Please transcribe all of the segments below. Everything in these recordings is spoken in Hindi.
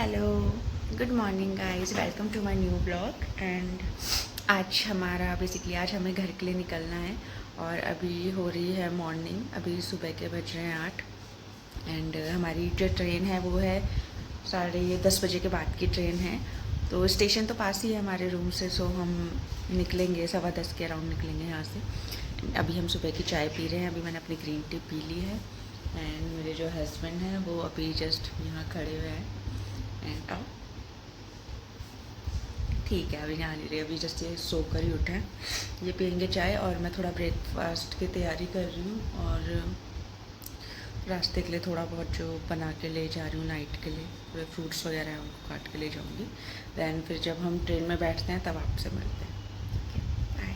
Hello, good morning guys, welcome to my new blog. And आज आज हमें घर के लिए निकलना है और अभी हो रही है मॉर्निंग। अभी सुबह के बज रहे हैं 8। एंड हमारी जो ट्रेन है वो है 10:30 बजे के बाद की ट्रेन है। तो स्टेशन तो पास ही है हमारे रूम से, सो हम निकलेंगे 10:15 के अराउंड निकलेंगे यहाँ से। अभी हम सुबह की चाय पी रहे हैं। अभी मैंने अपनी ग्रीन टी पी ली है। एंड मेरे जो हस्बैंड हैं वो अभी जस्ट यहाँ खड़े हुए हैं। एंड ठीक है, अभी यहाँ नहीं रही, अभी जस्ट ये सो कर ही उठे हैं। ये पियेंगे चाय और मैं थोड़ा ब्रेकफास्ट की तैयारी कर रही हूँ और रास्ते के लिए थोड़ा बहुत जो बना के ले जा रही हूँ नाइट के लिए, थोड़े फ्रूट्स वगैरह हैं उनको काट के ले जाऊँगी। दैन फिर जब हम ट्रेन में बैठते हैं तब आपसे मिलते हैं। बाय।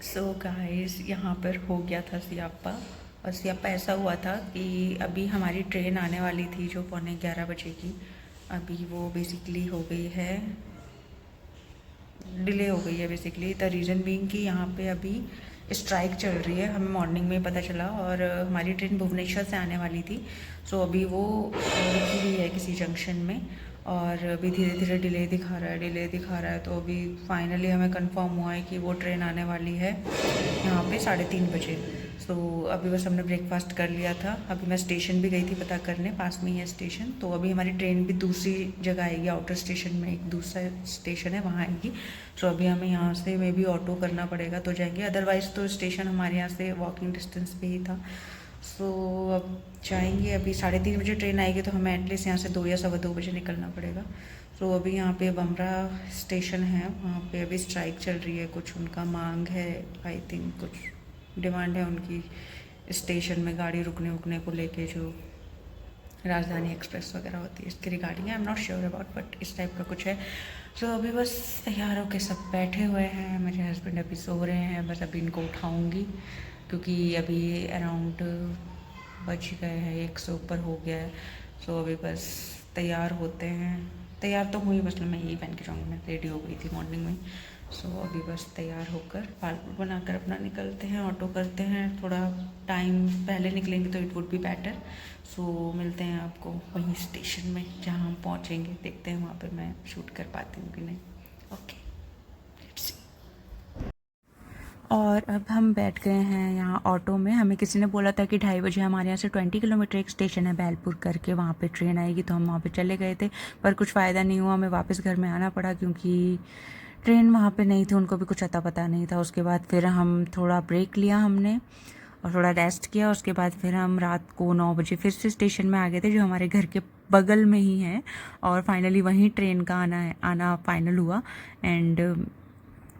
सो गाइस, यहाँ पर हो गया था सियापा। और सियापा ऐसा हुआ था कि अभी हमारी ट्रेन आने वाली थी जो 11:15 बजे की। अभी वो बेसिकली हो गई है, डिले हो गई है बेसिकली। द रीज़न बीइंग कि यहाँ पे अभी स्ट्राइक चल रही है। हमें मॉर्निंग में पता चला और हमारी ट्रेन भुवनेश्वर से आने वाली थी। सो अभी वो रुकी हुई है किसी जंक्शन में और अभी धीरे धीरे डिले दिखा रहा है। तो अभी फाइनली हमें कंफर्म हुआ है कि वो ट्रेन आने वाली है यहाँ पे 3:30 बजे। सो अभी बस हमने ब्रेकफास्ट कर लिया था। अभी मैं स्टेशन भी गई थी पता करने, पास में ही है स्टेशन। तो अभी हमारी ट्रेन भी दूसरी जगह आएगी, आउटर स्टेशन में एक दूसरा स्टेशन है, वहाँ आएगी। सो अभी हमें यहाँ से मे भी ऑटो करना पड़ेगा तो जाएंगे, अदरवाइज़ तो स्टेशन हमारे यहाँ से वॉकिंग डिस्टेंस पे ही था। सो अब जाएंगे। अभी 3:30 बजे ट्रेन आएगी तो हमें एटलीस्ट यहाँ से 2 या 2:15 बजे निकलना पड़ेगा। सो अभी यहाँ पे बमरा स्टेशन है, वहाँ पे अभी स्ट्राइक चल रही है। कुछ उनका मांग है, आई थिंक कुछ डिमांड है उनकी स्टेशन में गाड़ी रुकने उकने को लेके, जो राजधानी एक्सप्रेस वगैरह होती है इसके regarding. I am not sure about, but इस टाइप का कुछ है। सो अभी बस तैयार होके सब बैठे हुए हैं। मेरे हस्बैंड अभी सो रहे हैं, बस अभी इनको उठाऊंगी क्योंकि अभी अराउंड बज गए हैं, 1 से ऊपर हो गया है। सो अभी बस तैयार होते हैं। तैयार तो हुई, बस मैं यही पहन के जाऊँगी, मैं रेडी हो गई थी मॉर्निंग में। सो अभी बस तैयार होकर पासपोर्ट बनाकर अपना निकलते हैं, ऑटो करते हैं। थोड़ा टाइम पहले निकलेंगे तो इट वुड बी बेटर। सो मिलते हैं आपको वहीं स्टेशन में जहाँ हम पहुँचेंगे। देखते हैं वहाँ पर मैं शूट कर पाती हूँ कि नहीं। Okay, let's see. और अब हम बैठ गए हैं यहाँ ऑटो में। हमें किसी ने बोला था कि 2:30 बजे हमारे यहाँ से 20 किलोमीटर एक स्टेशन है बैलपुर करके, वहाँ पे ट्रेन आएगी। तो हम वहाँ पे चले गए थे, पर कुछ फ़ायदा नहीं हुआ, हमें वापस घर में आना पड़ा क्योंकि ट्रेन वहाँ पे नहीं थी। उनको भी कुछ अता पता नहीं था। उसके बाद फिर हम थोड़ा ब्रेक लिया हमने और थोड़ा रेस्ट किया। उसके बाद फिर हम रात को 9 बजे फिर से स्टेशन में आ गए थे जो हमारे घर के बगल में ही है। और फाइनली वहीं ट्रेन का आना फाइनल हुआ। एंड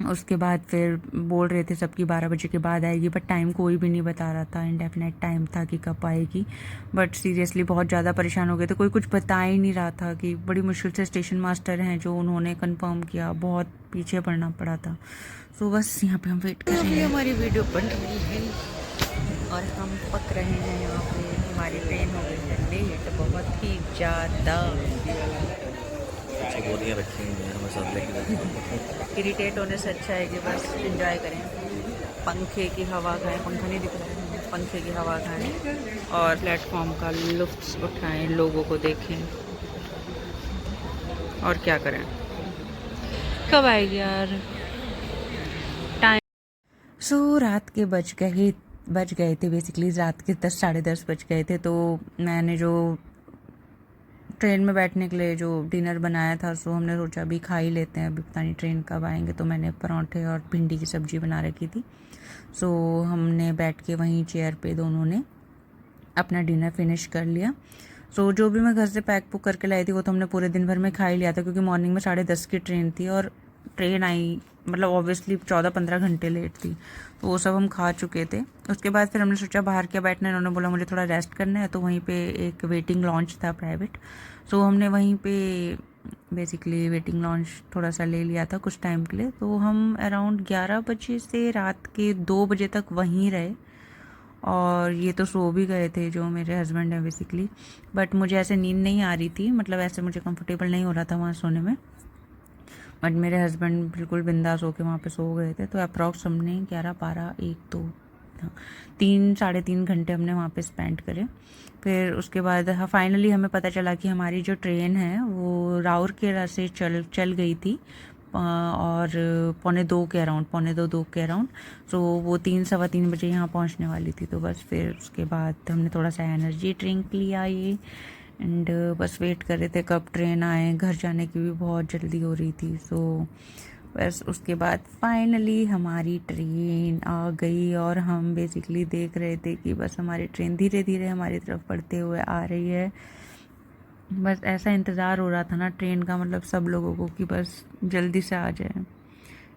उसके बाद फिर बोल रहे थे सबकी 12 बजे के बाद आएगी, बट टाइम कोई भी नहीं बता रहा था। इंडेफिनेट टाइम था कि कब आएगी। बट सीरियसली बहुत ज़्यादा परेशान हो गए थे, कोई कुछ बता ही नहीं रहा था। कि बड़ी मुश्किल से स्टेशन मास्टर हैं जो उन्होंने कंफर्म किया, बहुत पीछे पड़ना पड़ा था। सो बस यहाँ पे हम वेट कर रहे हैं। हमारी वीडियो बन रही है और हम पक रहे हैं यहाँ पे। हमारी ट्रेन हो गई है लेट, बहुत ही ज़्यादा। बोरियाँ रखी हुई हैं, हमें सब लेके इरिटेट होने से अच्छा है कि बस एंजॉय करें, पंखे की हवा खाएं। पंखा नहीं दिख रहा है, पंखे की हवा खाएं और प्लेटफॉर्म का लुत्फ उठाएं, लोगों को देखें। और क्या करें, कब आएगी यार टाइम। सो रात के बज गए थे बेसिकली, रात के 10 10:30 बज गए थे। तो मैंने जो ट्रेन में बैठने के लिए जो डिनर बनाया था, सो हमने सोचा अभी खा ही लेते हैं, अभी पता नहीं ट्रेन कब आएंगे। तो मैंने पराठे और भिंडी की सब्ज़ी बना रखी थी। सो हमने बैठ के वहीं चेयर पे दोनों ने अपना डिनर फिनिश कर लिया। सो जो भी मैं घर से पैक पुक करके लाई थी वो तो हमने पूरे दिन भर में खा ही लिया था, क्योंकि मॉर्निंग में 10:30 की ट्रेन थी और ट्रेन आई मतलब ऑब्वियसली 14-15 घंटे लेट थी। तो वो सब हम खा चुके थे। उसके बाद फिर हमने सोचा बाहर क्या बैठना है। उन्होंने बोला मुझे थोड़ा रेस्ट करना है, तो वहीं पे एक वेटिंग लॉन्च था प्राइवेट। सो हमने वहीं पे बेसिकली वेटिंग लॉन्च थोड़ा सा ले लिया था कुछ टाइम के लिए। तो हम अराउंड 11 बजे से रात के 2 बजे तक वहीं रहे। और ये तो सो भी गए थे जो मेरे हस्बैंड हैं बेसिकली, बट मुझे ऐसे नींद नहीं आ रही थी, मतलब ऐसे मुझे कंफर्टेबल नहीं हो रहा था वहाँ सोने में। बट मेरे हस्बैंड बिल्कुल बिंदास होके वहाँ पे सो गए थे। तो अप्रॉक्स हमने 11 12 1 2 हाँ 3-3.5 घंटे हमने वहाँ पे स्पेंड करे। फिर उसके बाद फाइनली हमें पता चला कि हमारी जो ट्रेन है वो राउरकेला से चल गई थी और 1:45 के अराउंड 1:45-2 के अराउंड। तो वो 3-3:15 बजे यहाँ पहुँचने वाली थी। तो बस फिर उसके बाद हमने थोड़ा सा एनर्जी ड्रिंक लिया ये एंड बस वेट कर रहे थे कब ट्रेन आए। घर जाने की भी बहुत जल्दी हो रही थी। सो बस उसके बाद फाइनली हमारी ट्रेन आ गई और हम बेसिकली देख रहे थे कि बस हमारी ट्रेन धीरे धीरे हमारी तरफ बढ़ते हुए आ रही है। बस ऐसा इंतज़ार हो रहा था ना ट्रेन का, मतलब सब लोगों को, कि बस जल्दी से आ जाए।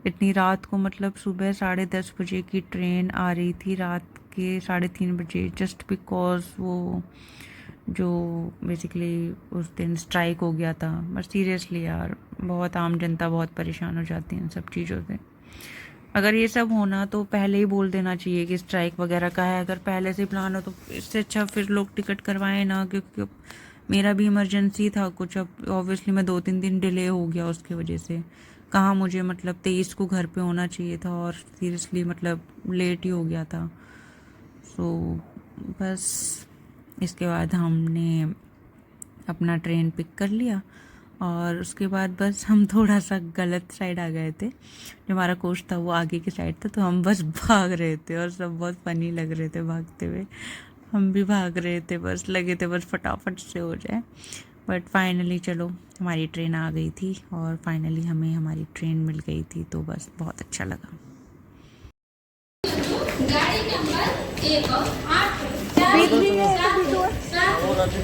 इतनी रात को, मतलब सुबह 10:30 बजे की ट्रेन आ रही थी रात के 3:30 बजे, जस्ट बिकॉज वो जो बेसिकली उस दिन स्ट्राइक हो गया था। बस सीरियसली यार बहुत आम जनता बहुत परेशान हो जाती है इन सब चीज़ों से। अगर ये सब होना तो पहले ही बोल देना चाहिए कि स्ट्राइक वगैरह का है। अगर पहले से प्लान हो तो इससे अच्छा फिर लोग टिकट करवाएं ना, क्योंकि मेरा भी इमरजेंसी था कुछ। अब ऑब्वियसली मैं 2-3 दिन डिले हो गया उसकी वजह से। कहाँ मुझे मतलब 23 को घर पे होना चाहिए था और सीरियसली मतलब लेट ही हो गया था। सो बस इसके बाद हमने अपना ट्रेन पिक कर लिया और उसके बाद बस हम थोड़ा सा गलत साइड आ गए थे। जो हमारा कोच था वो आगे की साइड था, तो हम बस भाग रहे थे और सब बहुत फनी लग रहे थे भागते हुए। हम भी भाग रहे थे, बस लगे थे बस फटाफट से हो जाए। बट फाइनली चलो हमारी ट्रेन आ गई थी और फाइनली हमें हमारी ट्रेन मिल गई थी, तो बस बहुत अच्छा लगा। गाड़ी नंबर 1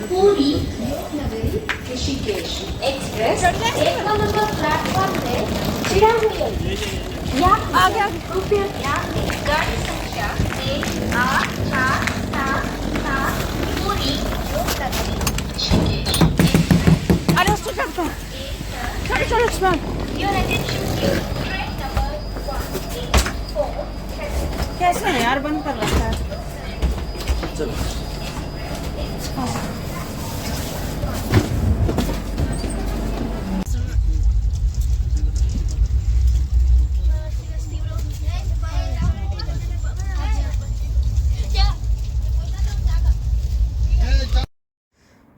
पूरी नगरी ऋषिकेश एक्सप्रेस 1 नंबर प्लेटफॉर्म में चिड़ा हुई है। कृपया ध्यान दें, गाड़ी संख्या 1847 पूरी नगरी Rishikesh Your attention please. Train number 184 कैसे है यार, बंद कर रखा है।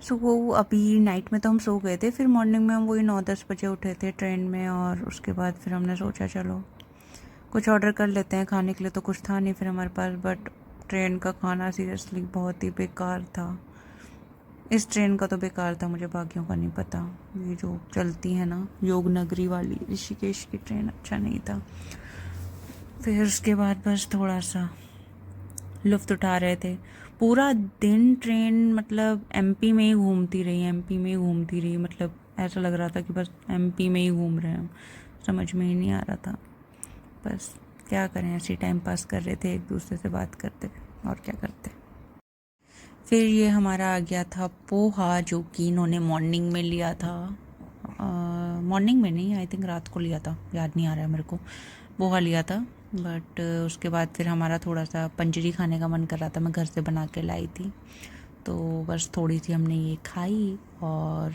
सो वो अभी नाइट में तो हम सो गए थे, फिर मॉर्निंग में हम वही 9-10 बजे उठे थे ट्रेन में। और उसके बाद फिर हमने सोचा चलो कुछ ऑर्डर कर लेते हैं खाने के लिए, तो कुछ था नहीं फिर हमारे पास। बट ट्रेन का खाना सीरियसली बहुत ही बेकार था। इस ट्रेन का तो बेकार था, मुझे बाकियों का नहीं पता। ये जो चलती है ना योगनगरी वाली ऋषिकेश की ट्रेन, अच्छा नहीं था। फिर उसके बाद बस थोड़ा सा लुत्फ़ उठा रहे थे। पूरा दिन ट्रेन मतलब एमपी में ही घूमती रही, मतलब ऐसा लग रहा था कि बस एमपी में ही घूम रहे हैं हम। समझ में ही नहीं आ रहा था। बस क्या करें, ऐसे टाइम पास कर रहे थे, एक दूसरे से बात करते और क्या करते। फिर ये हमारा आ गया था पोहा, जो कि इन्होंने मॉर्निंग में लिया था। मॉर्निंग में नहीं, आई थिंक रात को लिया था, याद नहीं आ रहा है मेरे को। पोहा लिया था। बट उसके बाद फिर हमारा थोड़ा सा पंजरी खाने का मन कर रहा था, मैं घर से बना के लाई थी। तो बस थोड़ी सी हमने ये खाई और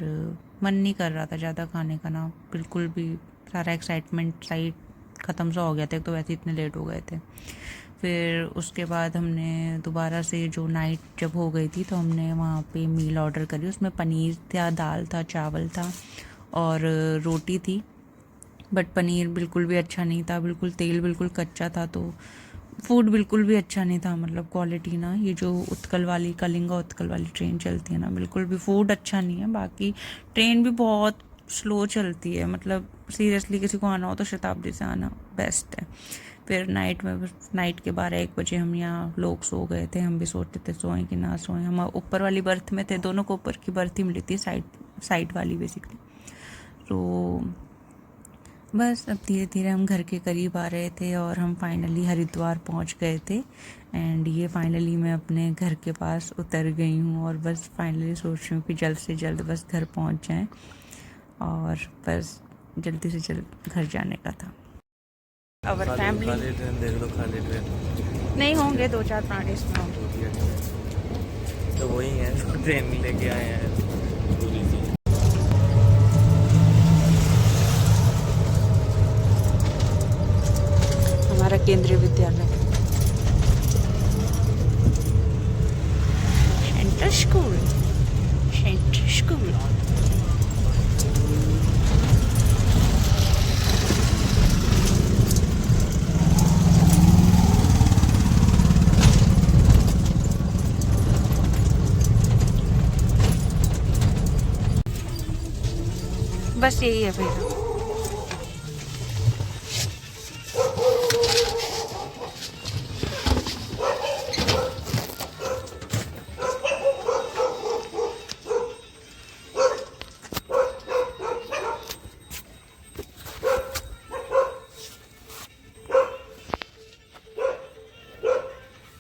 मन नहीं कर रहा था ज़्यादा खाने का ना, बिल्कुल भी। सारा एक्साइटमेंट साइड ख़त्म सा हो गया था, एक तो वैसे इतने लेट हो गए थे। फिर उसके बाद हमने दोबारा से जो नाइट जब हो गई थी तो हमने वहाँ पे मील ऑर्डर करी। उसमें पनीर था, दाल था, चावल था और रोटी थी। बट पनीर बिल्कुल भी अच्छा नहीं था, बिल्कुल तेल बिल्कुल कच्चा था। तो फूड बिल्कुल भी अच्छा नहीं था, मतलब क्वालिटी ना, ये जो उत्कल वाली कलिंगा उत्कल वाली ट्रेन चलती है ना, बिल्कुल भी फूड अच्छा नहीं है। बाकी ट्रेन भी बहुत स्लो चलती है, मतलब सीरियसली किसी को आना हो तो शताब्दी से आना बेस्ट है। फिर नाइट के 12-1 बजे हम यहाँ लोग सो गए थे। हम भी सोचते थे सोएं कि ना सोएं। हम ऊपर वाली बर्थ में थे, दोनों को ऊपर की बर्थ ही मिली थी, साइड वाली बेसिकली। तो बस अब धीरे धीरे हम घर के करीब आ रहे थे और हम फाइनली हरिद्वार पहुंच गए थे। एंड ये फाइनली मैं अपने घर के पास उतर गई हूँ और बस फाइनली सोच रही हूँ कि जल्द से जल्द बस घर पहुंच जाएं और बस जल्दी से जल्द घर जाने का था। और फैमिली खाली ट्रेन देख लो, खाली ट्रेन नहीं होंगे, 2-4 प्राणी इसमें होंगे। तो वही है जो ट्रेन लेके आए हैं। हमारा केंद्रीय विद्यालय। बस यही है भैया।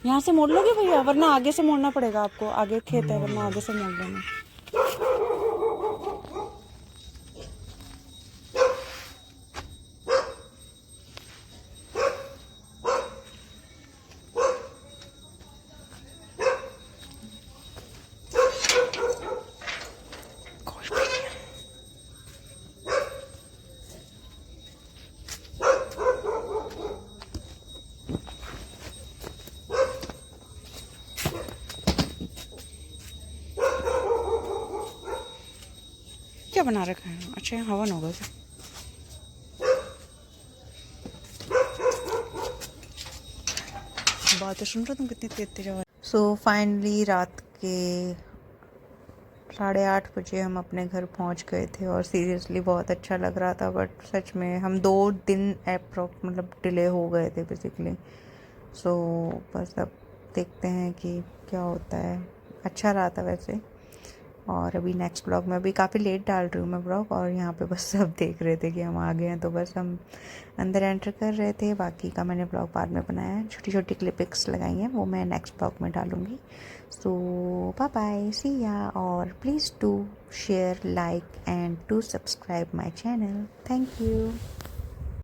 यहाँ से मोड़ लोगे भैया, वरना आगे से मोड़ना पड़ेगा आपको, आगे खेत है वरना आगे से मोड़ लेना। क्या बना रखा है? अच्छा हवन होगा क्या? बातें सुन रहे तुम कितनी तेज तेज आवाज। सो फाइनली रात के 8:30 बजे हम अपने घर पहुंच गए थे और सीरियसली बहुत अच्छा लग रहा था, बट सच में हम 2 दिन अप्रोक्स मतलब डिले हो गए थे बेसिकली। सो बस अब देखते हैं कि क्या होता है। अच्छा रहा था वैसे। और अभी नेक्स्ट ब्लॉग में, अभी काफ़ी लेट डाल रही हूँ मैं ब्लॉग, और यहाँ पे बस सब देख रहे थे कि हम आ गए हैं, तो बस हम अंदर एंटर कर रहे थे। बाकी का मैंने ब्लॉग बाद में बनाया है, छोटी छोटी क्लिपिक्स लगाई हैं, वो मैं नेक्स्ट ब्लॉग में डालूँगी। सो बाय बाय, सी या, और please do share, like and do subscribe my channel. Thank you.